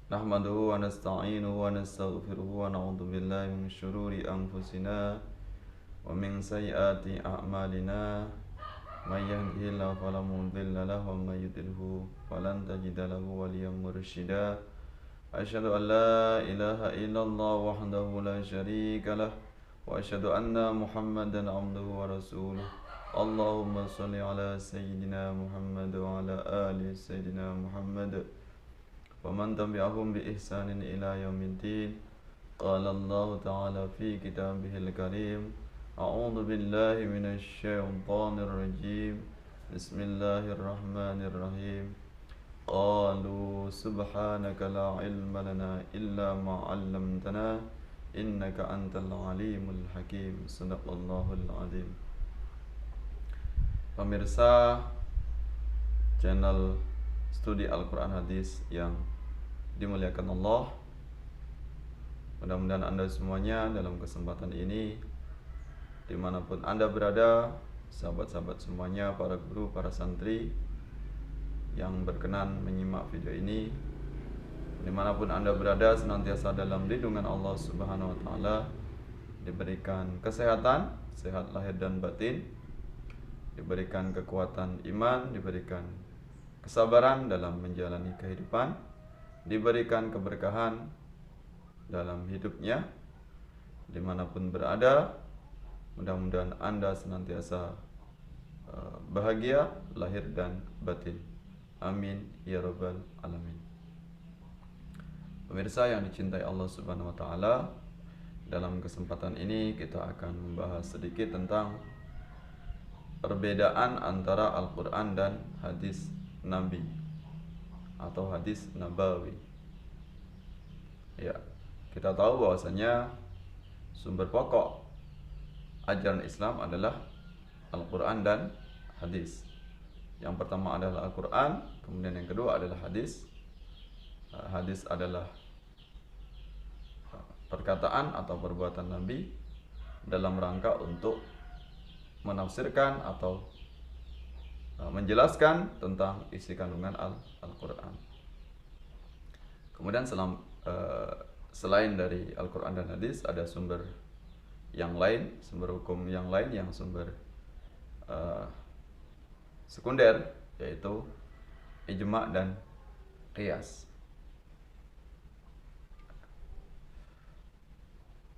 نحمده ونستعينه ونستغفره ونعوذ بالله من شرور أنفسنا ومن سيئات أعمالنا من يهده الله فلا مضل له ومن يضلل فلن تجد له وليا مرشدا أشهد أن لا إله إلا الله وحده لا شريك له وأشهد أن محمدا عبده ورسوله اللهم صل على سيدنا محمد وعلى آل سيدنا محمد ومن تبعهم بإحسان إلى يوم الدين قال الله تعالى في كتابه الكريم أعوذ بالله من الشيطان الرجيم بسم الله الرحمن الرحيم قالوا سبحانك لا علم لنا إلا ما علمتنا إنك أنت العليم الحكيم صدق الله العظيم. Pemirsa channel Studi Al-Quran Hadis yang dimuliakan Allah, mudah-mudahan Anda semuanya dalam kesempatan ini dimanapun Anda berada, sahabat-sahabat semuanya, para guru, para santri yang berkenan menyimak video ini, dimanapun Anda berada, senantiasa dalam lindungan Allah Subhanahu wa Ta'ala, diberikan kesehatan, sehat lahir dan batin, diberikan kekuatan iman, diberikan kesabaran dalam menjalani kehidupan, diberikan keberkahan dalam hidupnya dimanapun berada. Mudah-mudahan Anda senantiasa bahagia lahir dan batin. Amin ya rabbal alamin. Pemirsa yang dicintai Allah Subhanahu wa Ta'ala, dalam kesempatan ini kita akan membahas sedikit tentang perbedaan antara Al-Quran dan hadis Nabi atau hadis Nabawi. Ya, kita tahu bahwasanya sumber pokok ajaran Islam adalah Al-Quran dan hadis. Yang pertama adalah Al-Quran, kemudian yang kedua adalah hadis. Hadis adalah perkataan atau perbuatan Nabi dalam rangka untuk menafsirkan atau menjelaskan tentang isi kandungan Al-Quran. Kemudian selain dari Al-Quran dan hadis, ada sumber yang lain, sumber hukum yang lain, yang sumber sekunder, yaitu ijma' dan qiyas.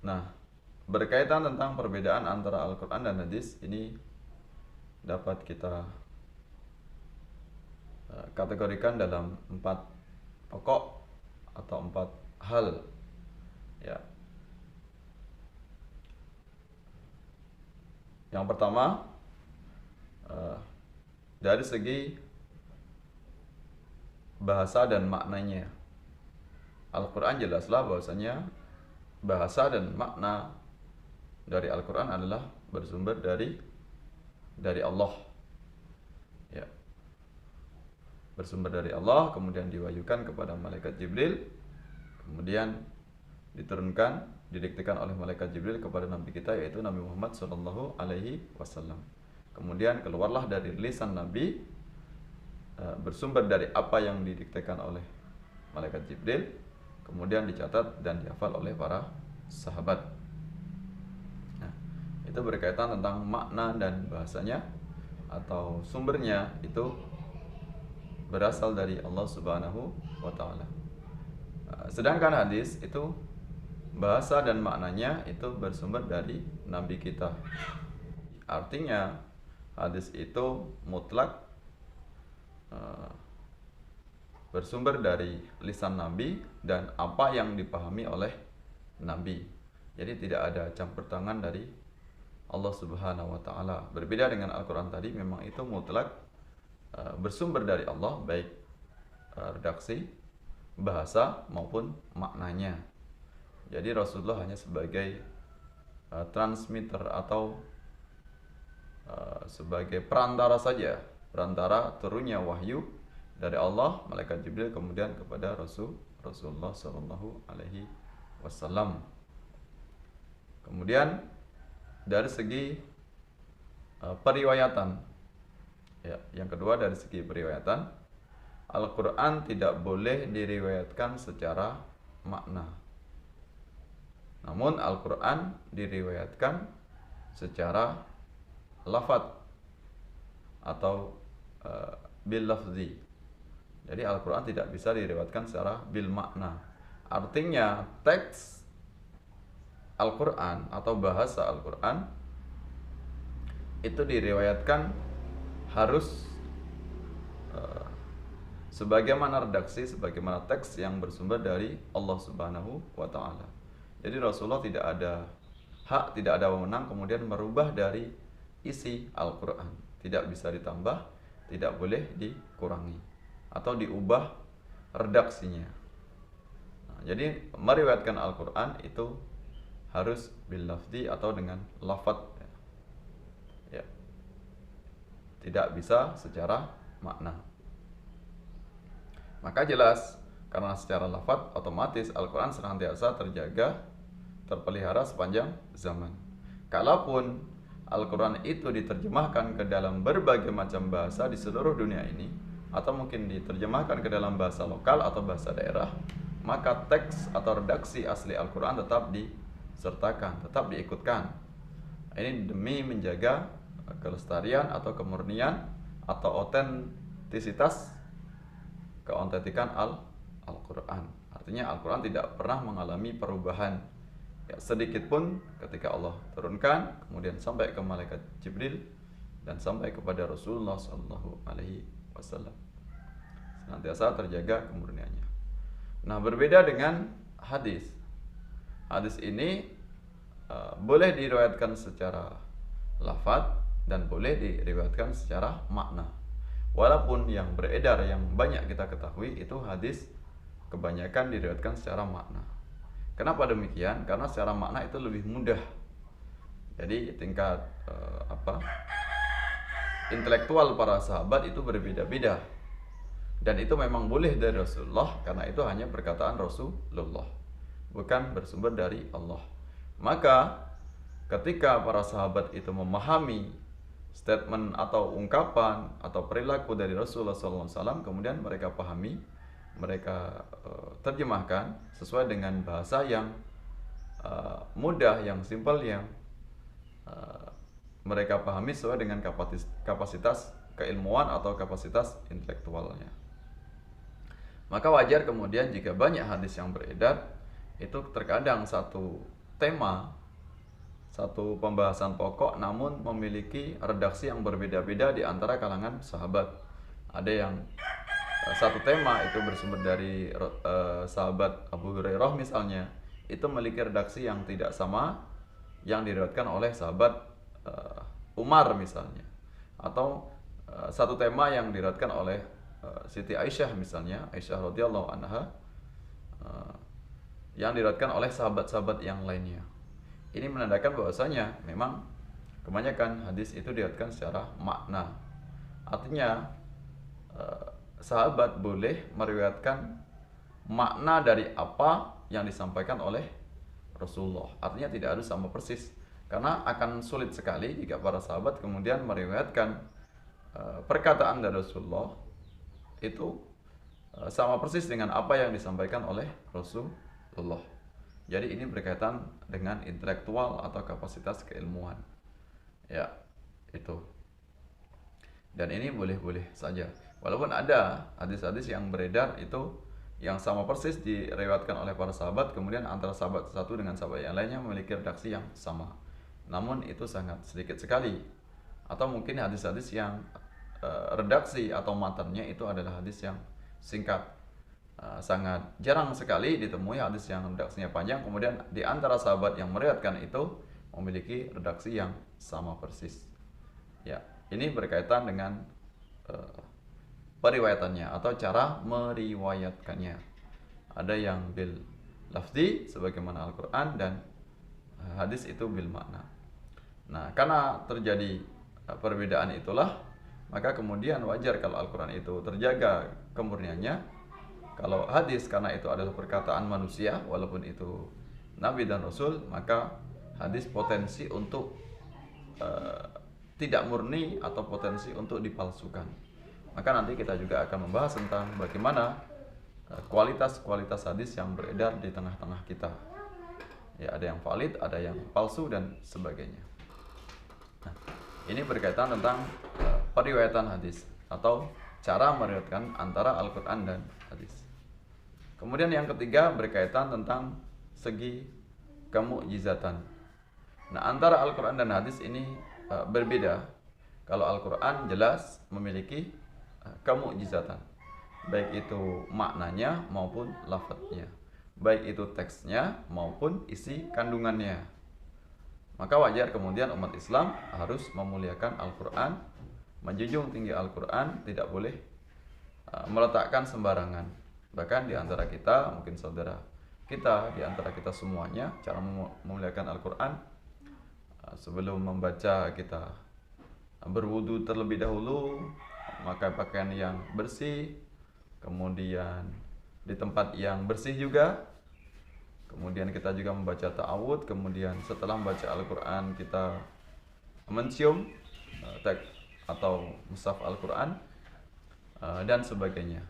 Nah, berkaitan tentang perbedaan antara Al-Quran dan hadis, ini dapat kita kategorikan dalam 4 pokok atau 4 hal, ya. Yang pertama, dari segi bahasa dan maknanya. Al-Quran jelaslah bahwasanya bahasa dan makna dari Al-Quran adalah bersumber dari Allah, ya. Bersumber dari Allah, kemudian diwahyukan kepada malaikat Jibril, kemudian diturunkan, didiktekan oleh malaikat Jibril kepada Nabi kita, yaitu Nabi Muhammad SAW. Kemudian keluarlah dari lisan Nabi, bersumber dari apa yang didiktekan oleh malaikat Jibril, kemudian dicatat dan dihafal oleh para sahabat. Nah, itu berkaitan tentang makna dan bahasanya atau sumbernya itu berasal dari Allah Subhanahu wa Ta'ala. Sedangkan hadis itu bahasa dan maknanya itu bersumber dari Nabi kita. Artinya hadis itu mutlak bersumber dari lisan Nabi dan apa yang dipahami oleh Nabi. Jadi tidak ada campur tangan dari Allah Subhanahu wa Ta'ala. Berbeda dengan Al-Quran tadi, memang itu mutlak bersumber dari Allah, baik redaksi, bahasa maupun maknanya. Jadi Rasulullah hanya sebagai transmitter atau sebagai perantara saja, perantara turunnya wahyu dari Allah, malaikat Jibril, kemudian kepada Rasulullah Shallallahu Alaihi Wasallam. Kemudian dari segi periwayatan, ya, yang kedua dari segi periwayatan, Al-Quran tidak boleh diriwayatkan secara makna. Namun Al-Quran diriwayatkan secara lafadz atau bil lafzi. Jadi Al-Quran tidak bisa diriwayatkan secara bil makna. Artinya teks Al-Quran atau bahasa Al-Quran itu diriwayatkan harus sebagaimana redaksi, sebagaimana teks yang bersumber dari Allah Subhanahu wa Ta'ala. Jadi Rasulullah tidak ada hak, tidak ada wewenang kemudian merubah dari isi Al-Quran. Tidak bisa ditambah, tidak boleh dikurangi atau diubah redaksinya. Nah, jadi meriwayatkan Al-Quran itu harus bil lafzi atau dengan lafadz, ya. Tidak bisa secara makna. Maka jelas karena secara lafadz otomatis Al-Quran senantiasa terjaga, terpelihara sepanjang zaman. Kalaupun Al-Quran itu diterjemahkan ke dalam berbagai macam bahasa di seluruh dunia ini, atau mungkin diterjemahkan ke dalam bahasa lokal atau bahasa daerah, maka teks atau redaksi asli Al-Quran tetap disertakan, tetap diikutkan. Ini demi menjaga kelestarian atau kemurnian atau otentisitas, keautentikan Al-Quran. Artinya Al-Quran tidak pernah mengalami perubahan, ya, sedikit pun ketika Allah turunkan, kemudian sampai ke malaikat Jibril dan sampai kepada Rasulullah SAW. Senantiasa terjaga kemurniannya. Nah, berbeda dengan hadis. Hadis ini boleh diriwayatkan secara lafadz dan boleh diriwayatkan secara makna. Walaupun yang beredar, yang banyak kita ketahui itu hadis kebanyakan diriwayatkan secara makna. Kenapa demikian? Karena secara makna itu lebih mudah. Jadi tingkat intelektual para sahabat itu berbeda-beda. Dan itu memang boleh dari Rasulullah karena itu hanya perkataan Rasulullah, bukan bersumber dari Allah. Maka ketika para sahabat itu memahami statement atau ungkapan atau perilaku dari Rasulullah SAW, kemudian mereka pahami, mereka terjemahkan sesuai dengan bahasa yang mudah, yang simpel, yang mereka pahami sesuai dengan kapasitas keilmuan atau kapasitas intelektualnya. Maka wajar kemudian jika banyak hadis yang beredar, itu terkadang satu tema, satu pembahasan pokok namun memiliki redaksi yang berbeda-beda di antara kalangan sahabat. Ada yang satu tema itu bersumber dari sahabat Abu Hurairah misalnya, itu memiliki redaksi yang tidak sama yang diriwayatkan oleh sahabat Umar misalnya. Atau satu tema yang diriwayatkan oleh Siti Aisyah misalnya, Aisyah radhiyallahu anha, yang diriwayatkan oleh sahabat-sahabat yang lainnya. Ini menandakan bahwasanya memang kebanyakan hadis itu diriwayatkan secara makna. Artinya sahabat boleh meriwayatkan makna dari apa yang disampaikan oleh Rasulullah. Artinya tidak harus sama persis, karena akan sulit sekali jika para sahabat kemudian meriwayatkan perkataan dari Rasulullah itu sama persis dengan apa yang disampaikan oleh Rasulullah. Jadi ini berkaitan dengan intelektual atau kapasitas keilmuan. Ya, itu. Dan ini boleh-boleh saja. Walaupun ada hadis-hadis yang beredar itu yang sama persis diriwayatkan oleh para sahabat, kemudian antara sahabat satu dengan sahabat yang lainnya memiliki redaksi yang sama. Namun itu sangat sedikit sekali. Atau mungkin hadis-hadis yang redaksi atau matanya itu adalah hadis yang singkat. Sangat jarang sekali ditemui hadis yang redaksinya panjang, kemudian di antara sahabat yang meriwayatkan itu memiliki redaksi yang sama persis. Ya, ini berkaitan dengan periwayatannya atau cara meriwayatkannya. Ada yang bil lafzi sebagaimana Al-Quran, dan hadis itu bil makna. Nah, karena terjadi perbedaan itulah, maka kemudian wajar kalau Al-Quran itu terjaga kemurniannya. Kalau hadis karena itu adalah perkataan manusia, walaupun itu Nabi dan Rasul, maka hadis potensi untuk tidak murni atau potensi untuk dipalsukan. Maka nanti kita juga akan membahas tentang bagaimana kualitas-kualitas hadis yang beredar di tengah-tengah kita. Ya, ada yang valid, ada yang palsu dan sebagainya. Nah, ini berkaitan tentang periwayatan hadis atau cara meriwayatkan antara Al-Quran dan hadis. Kemudian yang ketiga berkaitan tentang segi kemukjizatan. Nah, antara Al-Quran dan hadis ini berbeda. Kalau Al-Quran jelas memiliki kemukjizatan, baik itu maknanya maupun lafadznya, baik itu teksnya maupun isi kandungannya. Maka wajar kemudian umat Islam harus memuliakan Al-Quran, menjunjung tinggi Al-Quran, tidak boleh meletakkan sembarangan. Bahkan di antara kita, mungkin saudara kita, di antara kita semuanya, cara memuliakan Al-Quran, sebelum membaca kita berwudu terlebih dahulu, memakai pakaian yang bersih, kemudian di tempat yang bersih juga. Kemudian kita juga membaca ta'awud, kemudian setelah membaca Al-Quran kita mencium teks atau mushaf Al-Quran dan sebagainya.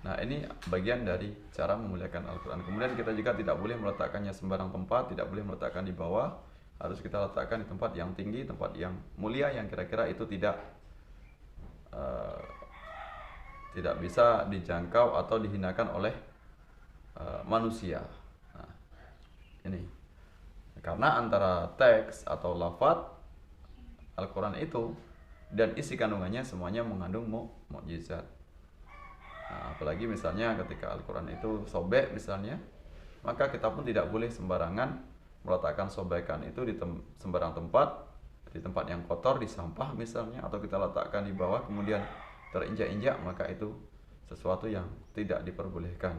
Nah, ini bagian dari cara memuliakan Al-Quran. Kemudian kita juga tidak boleh meletakkannya sembarang tempat, tidak boleh meletakkan di bawah, harus kita letakkan di tempat yang tinggi, tempat yang mulia, yang kira-kira itu tidak bisa dijangkau atau dihinakan oleh manusia. Nah, ini karena antara teks atau lafadz Al-Quran itu dan isi kandungannya semuanya mengandung mukjizat. Nah, apalagi misalnya ketika Al-Quran itu sobek misalnya, maka kita pun tidak boleh sembarangan meletakkan sobekan itu di sembarang tempat, di tempat yang kotor, di sampah misalnya, atau kita letakkan di bawah kemudian terinjak-injak, maka itu sesuatu yang tidak diperbolehkan.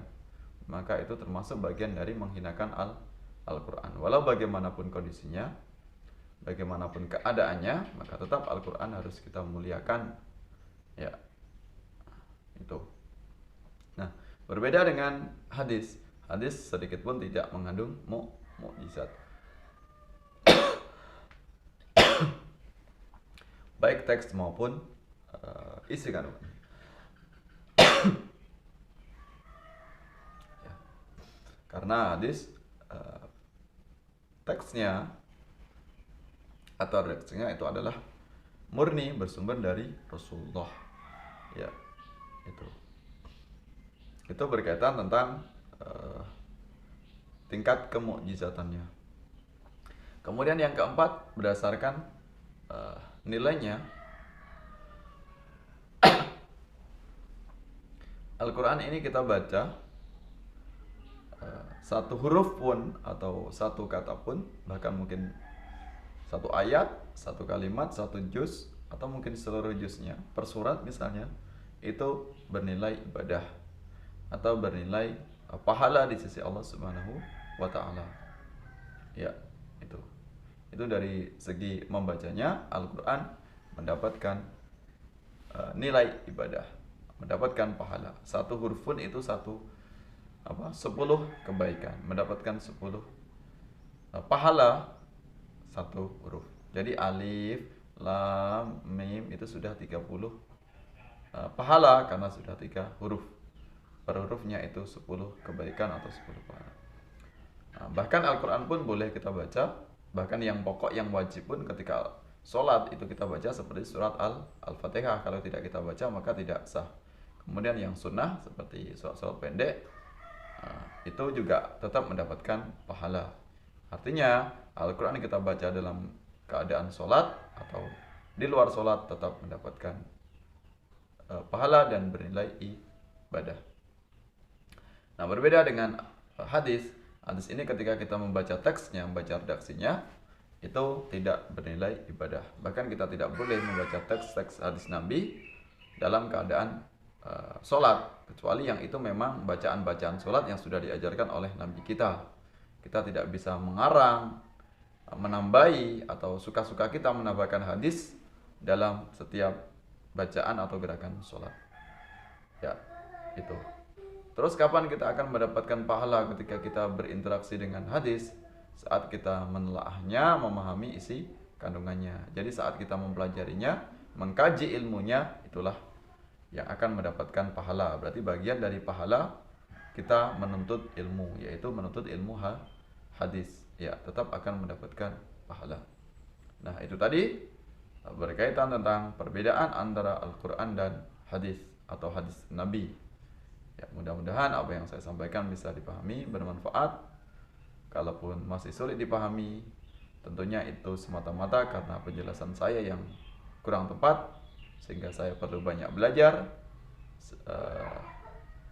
Maka itu termasuk bagian dari menghinakan Al-Quran. Walau bagaimanapun kondisinya, bagaimanapun keadaannya, maka tetap Al-Quran harus kita muliakan. Ya, itu. Nah, berbeda dengan hadis. Hadis sedikit pun tidak mengandung mukjizat. Baik teks maupun isi kandungan. Ya. Karena hadis teksnya atau redaksinya itu adalah murni bersumber dari Rasulullah. Ya, itu berkaitan tentang tingkat kemukjizatannya. Kemudian yang keempat berdasarkan nilainya, Al-Quran ini kita baca satu huruf pun atau satu kata pun, bahkan mungkin satu ayat, satu kalimat, satu juz, atau mungkin seluruh juznya per surat misalnya, itu bernilai ibadah atau bernilai pahala di sisi Allah Subhanahu wa ta'ala. Ya, itu dari segi membacanya Al-Quran mendapatkan nilai ibadah, mendapatkan pahala. Satu huruf pun itu 10 kebaikan, mendapatkan 10 pahala satu huruf. Jadi alif, lam, mim itu sudah 30 pahala karena sudah 3 huruf. Per hurufnya itu 10 kebaikan atau 10 pahala. Nah, bahkan Al-Quran pun boleh kita baca, bahkan yang pokok, yang wajib pun ketika sholat itu kita baca seperti surat Al-Fatihah. Kalau tidak kita baca maka tidak sah. Kemudian yang sunnah seperti surat-surat pendek, itu juga tetap mendapatkan pahala. Artinya Al-Quran kita baca dalam keadaan sholat atau di luar sholat tetap mendapatkan pahala dan bernilai ibadah. Nah, berbeda dengan hadis. Hadis ini ketika kita membaca teksnya, membaca redaksinya, itu tidak bernilai ibadah. Bahkan kita tidak boleh membaca teks hadis Nabi dalam keadaan sholat, kecuali yang itu memang bacaan-bacaan sholat yang sudah diajarkan oleh Nabi kita. Kita tidak bisa mengarang, menambahi, atau suka-suka kita menambahkan hadis dalam setiap bacaan atau gerakan sholat. Ya, itu. Terus kapan kita akan mendapatkan pahala ketika kita berinteraksi dengan hadis? Saat kita menelaahnya, memahami isi kandungannya. Jadi saat kita mempelajarinya, mengkaji ilmunya, itulah yang akan mendapatkan pahala. Berarti bagian dari pahala kita menuntut ilmu, yaitu menuntut ilmu hadis, ya tetap akan mendapatkan pahala. Nah, itu tadi berkaitan tentang perbedaan antara Al-Quran dan hadis atau hadis Nabi. Ya, mudah-mudahan apa yang saya sampaikan bisa dipahami, bermanfaat. Kalaupun masih sulit dipahami, tentunya itu semata-mata karena penjelasan saya yang kurang tepat, sehingga saya perlu banyak belajar.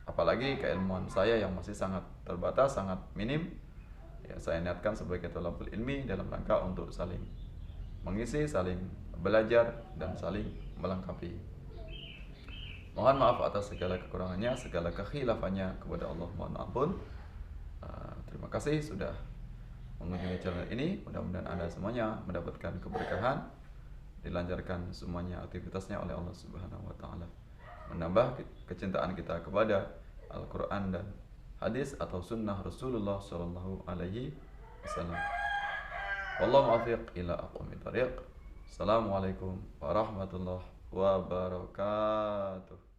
Apalagi keilmuan saya yang masih sangat terbatas, sangat minim. Ya, saya niatkan sebagai thalabul ilmi dalam rangka untuk saling mengisi, saling belajar, dan saling melengkapi. Mohon maaf atas segala kekurangannya, segala kekhilafannya kepada Allah mohon ampun. Terima kasih sudah mengunjungi channel ini. Mudah-mudahan Anda semuanya mendapatkan keberkahan, dilancarkan semuanya aktivitasnya oleh Allah Subhanahu wa taala, menambah kecintaan kita kepada Al-Quran dan hadis atau sunnah Rasulullah Shallallahu Alaihi Wasallam. Wallahu muwaffiq ila aqwamit thariq. Assalamualaikum warahmatullahi wabarakatuh.